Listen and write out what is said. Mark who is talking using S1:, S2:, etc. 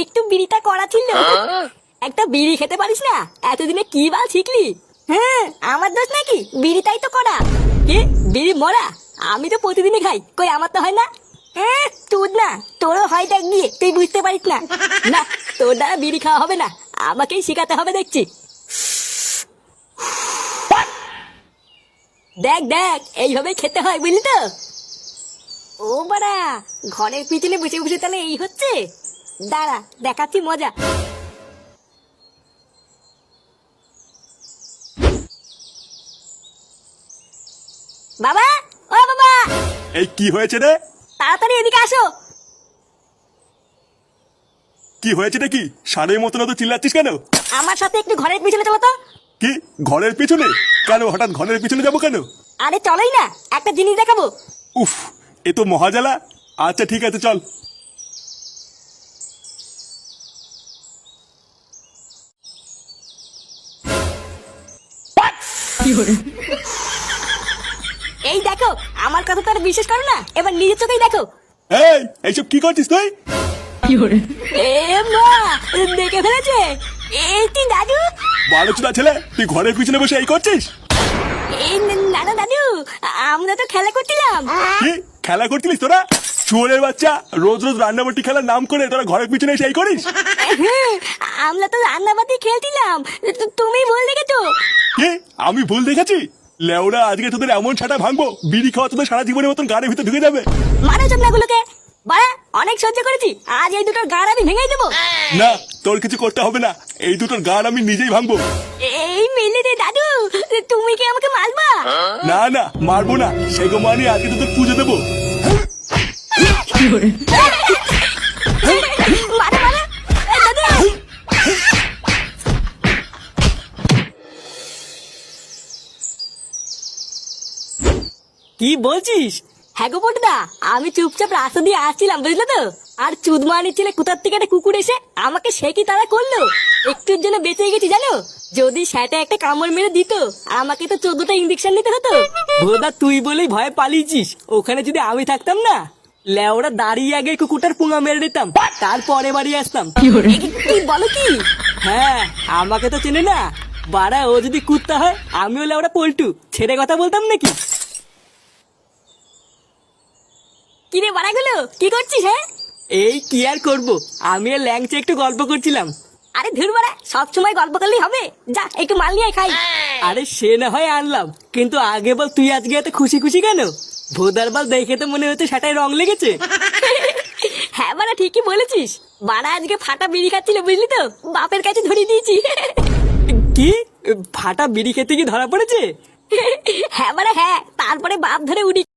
S1: একটু বিড়িটা করা ছিল। একটা বিড়ি খেতে পারিস না? এতদিনে কি বাল শিখলি? হ্যাঁ, আমার দোষ নাকি? বিড়িটাই তো করা। কি বিড়ি মরা? আমি তো প্রতিদিনই খাই, কই আমার তো হয় না। হ্যাঁ তোর না, তোরও হয় দেখ গিয়ে, তুই বুঝতে পারিস না। না, তোর দ্বারা বিড়ি খাওয়া হবে না, আমাকেই শেখাতে হবে দেখছি। দেখ দেখ, এইভাবেই খেতে হয় বুঝলি তো। ও বাড়া, ঘরের পিছনে বসে বসে তাহলে এই হচ্ছে? দাঁড়া দেখাচ্ছি মজা। বাবা, ও বাবা,
S2: এই কি হয়েছে রে?
S1: তাড়াতাড়ি এদিকে আসো।
S2: কি হয়েছে রে? কি সারের মতন তো চিল্লাচ্ছিস কেন?
S1: আমার সাথে একটু ঘরের পিছনে চলো তো।
S2: কি ঘরের পিছনে? কেন হঠাৎ ঘরের পিছনে যাবো কেন?
S1: আরে চলোই না, একটা জিনিস দেখাবো।
S2: উফ, এ তো মহাজালা। আচ্ছা ঠিক আছে চল।
S1: এই দেখো, আমার কথা তো আর বিশ্বাস করো না, এবার নিজের চোখেই দেখো।
S2: এই এইসব কি করছিস তুই?
S1: এ মা, দেখে ফেলেছে। এই তুই দাদু?
S2: বারোচুদা ছেলে, তুই ঘরের পিছনে বসে এই করছিস?
S1: এই না না দাদু, আমরা তো খেলা করছিলাম।
S2: কি খেলা করছিলিস তোরা? শুয়োরের বাচ্চা, রোজ রোজ রান্নাবাটি খেলার নাম করে তোরা ঘরের পিছনে এসে এই করিস?
S1: হ্যাঁ, আমরা তো রান্নাবাতি খেলছিলাম, তুমি ভুল দেখেছো।
S2: কি আমি ভুল দেখেছি? লেওরা, আজকে তোদের এমন ছাটা ভাঙবো, বিড়ি খাওয়া তোদের সারা জীবনের মতন গাড়ির ভিতরে ঢুকে যাবে।
S1: মারো চোদনাগুলোকে। বাড়া, অনেক সহ্য করেছি, আজ এই দুটোর গাড় আমি ভেঙে দেবো।
S2: না, তোর কিছু করতে হবে না, এই দুটোর গান আমি নিজেই ভাঙবো।
S1: এই মেলে রে দাদু, তুমি কি আমাকে মারবা?
S2: না না, মারবো না, সেগো মানি আজকে তোদের পুজো দেবো।
S1: মারো মারো, এই দাদু।
S3: কি বলছিস?
S1: হ্যাঁ গো বটদা, আমি চুপচাপ রাস্তা দিয়ে আসছিলাম বুঝলে তো, আর চুদমানি ছেলে কোথার থেকে একটা কুকুর এসে আমাকে সে কি তারা করলো। একটুর জন্য বেঁচে গেছি জানো, যদি সেটা একটা কামড় মেরে দিত আমাকে তো 14টা ইঞ্জেকশন নিতে হতো।
S3: ভোদা, তুই বলেই ভয়ে পালিয়েছিস। ওখানে যদি আমি থাকতাম না, লেওরা দাঁড়িয়ে আগে কুকুরটার পুঙা মেরে দিতাম, তারপরে বাড়ি আসতাম।
S1: কি বলো কি?
S3: হ্যাঁ, আমাকে তো চেনে না বাড়া। ও যদি কুত্তা হয়, আমিও লেওরা পল্টু, ছেড়ে কথা বলতাম নাকি?
S1: কিরে বাড়াগুলো, কি করছিস? হ্যাঁ,
S3: এই কি আর করবো, আমি আর ল্যাংচে একটু গল্প করছিলাম।
S1: আরে ধুর বাড়া, সব সময় গল্প করলেই হবে? যা একটু মাল নিয়ে খাই।
S3: আরে সে না হয় আনলাম, কিন্তু আগে বল তুই আজকে এত খুশি খুশি কেন? ভোদার বল, দেখে তো মনে হচ্ছে সেটাই রং লেগেছে।
S1: হ্যাঁ বাড়া, ঠিকই বলেছিস। বাড়া আজকে ফাটা বিড়ি খাচ্ছিল বুঝলি তো, বাপের কাছে ধরিয়ে দিয়েছি।
S3: কি ফাটা বিড়ি খেতে কি ধরা পড়েছে?
S1: হ্যাঁ বাড়া হ্যাঁ, তারপরে বাপ ধরে উড়ি